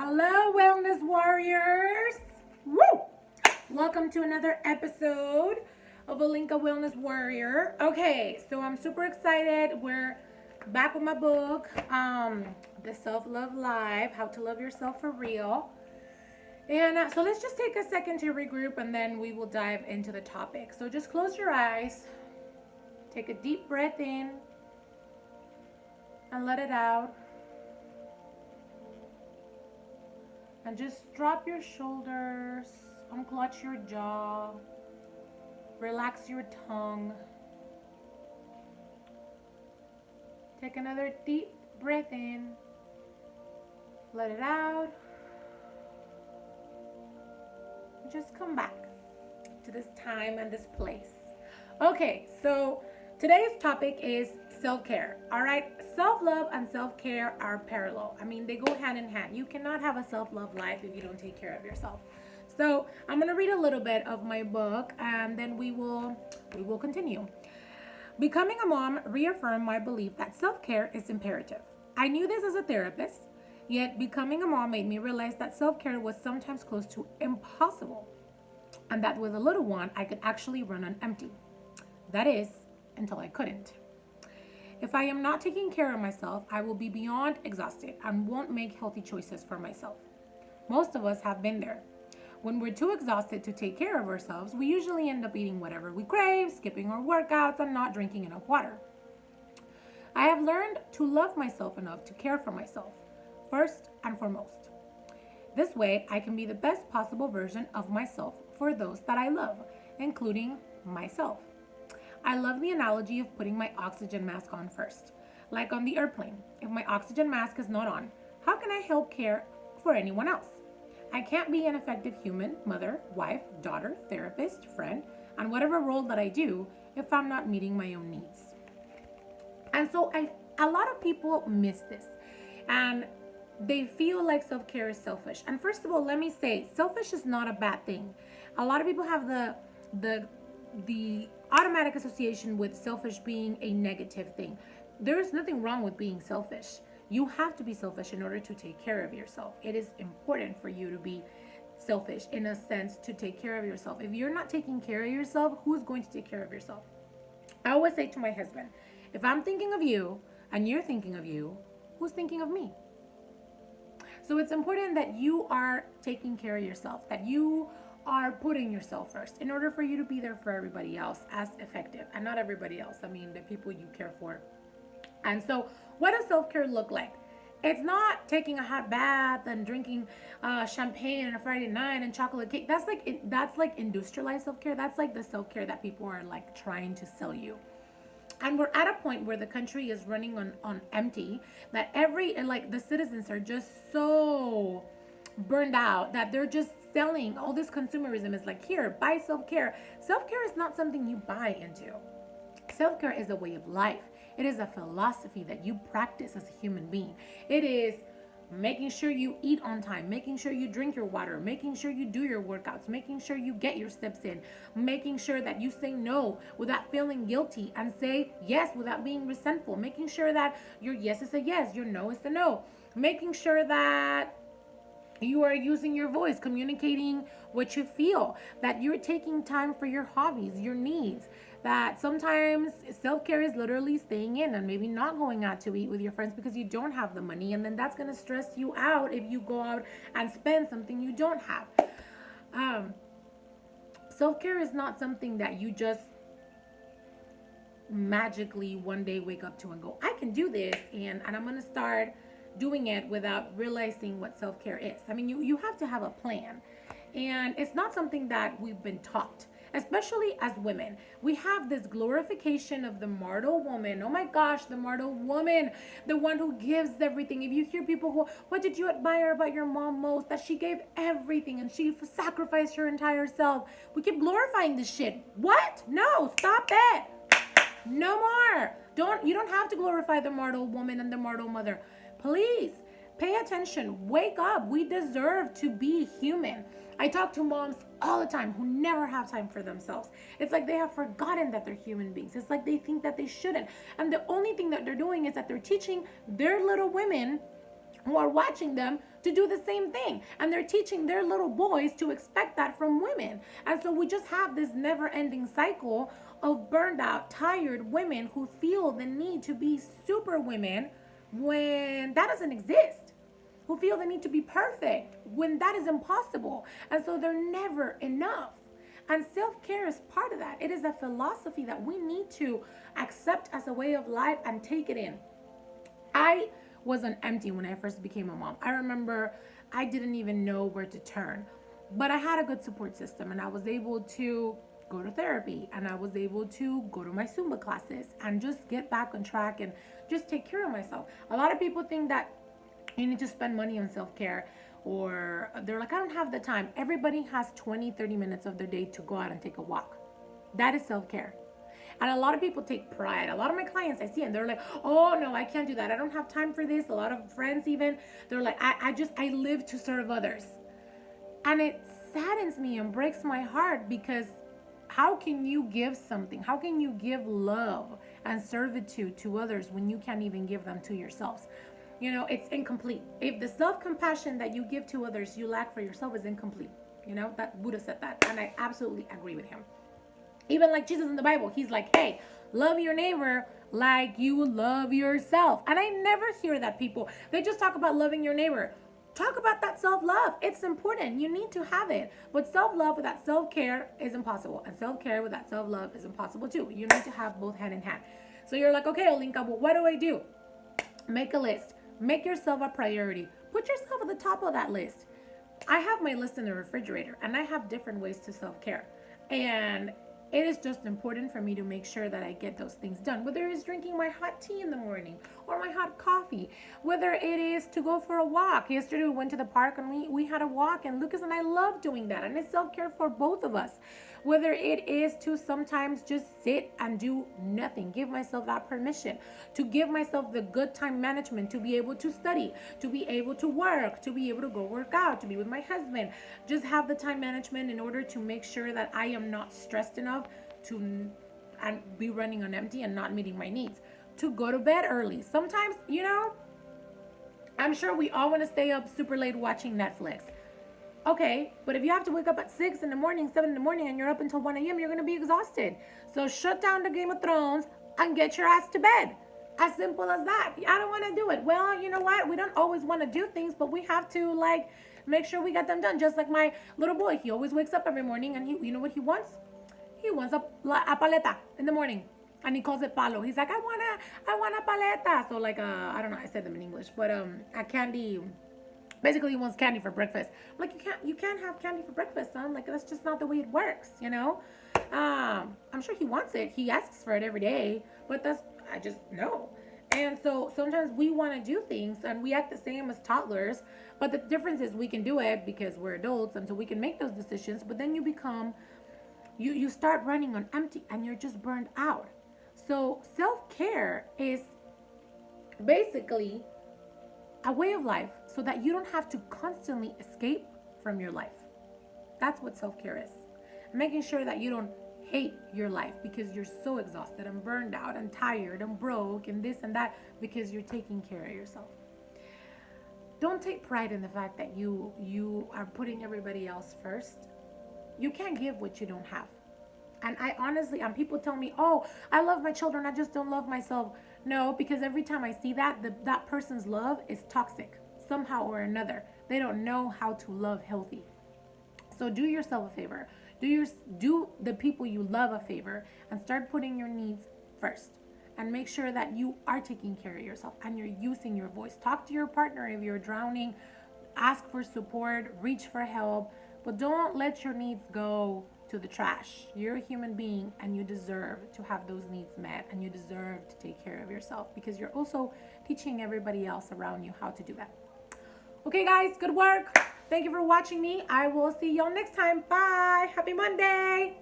Hello, Wellness Warriors. Woo! Welcome to another episode of Alinka Wellness Warrior. Okay, so I'm super excited. We're back with my book, The Self-Love Live, How to Love Yourself for Real. And so let's just take a second to regroup and then we will dive into the topic. So just close your eyes, take a deep breath in, and let it out. And just drop your shoulders, unclutch your jaw, relax your tongue. Take another deep breath in, let it out. Just come back to this time and this place. Okay, so today's topic is self-care. All right, self-love and self-care are parallel. I mean, they go hand in hand. You cannot have a self-love life if you don't take care of yourself. So I'm gonna read a little bit of my book, and then we will continue. Becoming a mom reaffirmed my belief that self-care is imperative. I knew this as a therapist, yet becoming a mom made me realize that self-care was sometimes close to impossible, and that with a little one, I could actually run on empty. That is, until I couldn't. If I am not taking care of myself, I will be beyond exhausted and won't make healthy choices for myself. Most of us have been there. When we're too exhausted to take care of ourselves, we usually end up eating whatever we crave, skipping our workouts, and not drinking enough water. I have learned to love myself enough to care for myself, first and foremost. This way, I can be the best possible version of myself for those that I love, including myself. I love the analogy of putting my oxygen mask on first. Like on the airplane, if my oxygen mask is not on, how can I help care for anyone else? I can't be an effective human, mother, wife, daughter, therapist, friend, and whatever role that I do if I'm not meeting my own needs. And so a lot of people miss this, and they feel like self-care is selfish. And first of all, let me say, selfish is not a bad thing. A lot of people have the automatic association with selfish being a negative thing. There is nothing wrong with being selfish. You have to be selfish in order to take care of yourself. It is important for you to be selfish in a sense to take care of yourself. If you're not taking care of yourself, who's going to take care of yourself? I always say to my husband, if I'm thinking of you and you're thinking of you, who's thinking of me? So it's important that you are taking care of yourself, that you are putting yourself first in order for you to be there for everybody else as effective. And not everybody else, I mean the people you care for. And so what does self-care look like? It's not taking a hot bath and drinking champagne on a Friday night and chocolate cake. That's like industrialized self-care. That's like the self-care that people are like trying to sell you. And we're at a point where the country is running on empty, that the citizens are just so burned out that they're just selling all this consumerism. Is like, here, buy self-care. Self-care is not something you buy into. Self-care is a way of life. It is a philosophy that you practice as a human being. It is making sure you eat on time, making sure you drink your water, making sure you do your workouts, making sure you get your steps in, making sure that you say no without feeling guilty and say yes without being resentful, making sure that your yes is a yes, your no is a no, making sure that you are using your voice, communicating what you feel, that you're taking time for your hobbies, your needs, that sometimes self-care is literally staying in and maybe not going out to eat with your friends because you don't have the money, and then that's going to stress you out if you go out and spend something you don't have. Self-care is not something that you just magically one day wake up to and go, I can do this, and I'm going to start doing it without realizing what self-care is. I mean, you have to have a plan, and it's not something that we've been taught, especially as women. We have this glorification of the martyr woman. Oh my gosh, the martyr woman, the one who gives everything. If you hear people who, what did you admire about your mom most? That she gave everything and she sacrificed her entire self. We keep glorifying this shit. What? No, stop it. No more. You don't have to glorify the martyr woman and the martyr mother. Please pay attention. Wake up. We deserve to be human. I talk to moms all the time who never have time for themselves. It's like they have forgotten that they're human beings. It's like they think that they shouldn't. And the only thing that they're doing is that they're teaching their little women who are watching them to do the same thing. And they're teaching their little boys to expect that from women. And so we just have this never ending cycle of burned out, tired women who feel the need to be super women when that doesn't exist, who feel the need to be perfect when that is impossible. And so they're never enough. And self-care is part of that. It is a philosophy that we need to accept as a way of life and take it in. I was on empty when I first became a mom. I remember I didn't even know where to turn, but I had a good support system, and I was able to go to therapy, and I was able to go to my Zumba classes and just get back on track and just take care of myself. A lot of people think that you need to spend money on self-care, or they're like, I don't have the time. Everybody has 20-30 minutes of their day to go out and take a walk. That is self-care. And a lot of people take pride. A lot of my clients, I see, and they're like, oh no, I can't do that. I don't have time for this. A lot of friends even, they're like, I live to serve others. And it saddens me and breaks my heart, because how can you give something? How can you give love and servitude to others when you can't even give them to yourselves? You know, it's incomplete. If the self-compassion that you give to others you lack for yourself is incomplete. You know, that Buddha said that, and I absolutely agree with him. Even like Jesus in the Bible, he's like, hey, love your neighbor like you love yourself. And I never hear that people, they just talk about loving your neighbor. Talk about that self-love. It's important. You need to have it. But self-love without self-care is impossible. And self-care without self-love is impossible too. You need to have both hand in hand. So you're like, okay, Olinka, but what do I do? Make a list. Make yourself a priority. Put yourself at the top of that list. I have my list in the refrigerator, and I have different ways to self-care. And it is just important for me to make sure that I get those things done. Whether it's drinking my hot tea in the morning or my hot coffee, whether it is to go for a walk. Yesterday we went to the park and we had a walk, and Lucas and I love doing that. And it's self-care for both of us. Whether it is to sometimes just sit and do nothing, give myself that permission, to give myself the good time management, to be able to study, to be able to work, to be able to go work out, to be with my husband. Just have the time management in order to make sure that I am not stressed enough to and be running on empty and not meeting my needs. To go to bed early. Sometimes, you know, I'm sure we all want to stay up super late watching Netflix. Okay, but if you have to wake up at 6 in the morning, 7 in the morning, and you're up until 1 a.m., you're going to be exhausted. So shut down the Game of Thrones and get your ass to bed. As simple as that. I don't want to do it. Well, you know what? We don't always want to do things, but we have to, like, make sure we get them done. Just like my little boy. He always wakes up every morning, and you know what he wants? He wants a paleta in the morning. And he calls it palo. He's like, I want a paleta. So like, I don't know, I said them in English, but a candy. Basically, he wants candy for breakfast. I'm like, you can't have candy for breakfast, son. Like, that's just not the way it works, you know? I'm sure he wants it. He asks for it every day, but I just know. And so sometimes we want to do things and we act the same as toddlers, but the difference is we can do it because we're adults, and so we can make those decisions, but then you start running on empty and you're just burned out. So self-care is basically a way of life so that you don't have to constantly escape from your life. That's what self-care is. Making sure that you don't hate your life because you're so exhausted and burned out and tired and broke and this and that because you're taking care of yourself. Don't take pride in the fact that you are putting everybody else first. You can't give what you don't have. And I honestly, and people tell me, oh, I love my children, I just don't love myself. No, because every time I see that, that person's love is toxic somehow or another. They don't know how to love healthy. So do yourself a favor. Do the people you love a favor and start putting your needs first. And make sure that you are taking care of yourself and you're using your voice. Talk to your partner if you're drowning. Ask for support, reach for help, but don't let your needs go to the trash. You're a human being and you deserve to have those needs met, and you deserve to take care of yourself because you're also teaching everybody else around you how to do that. Okay, guys, good work. Thank you for watching me. I will see y'all next time. Bye. Happy Monday.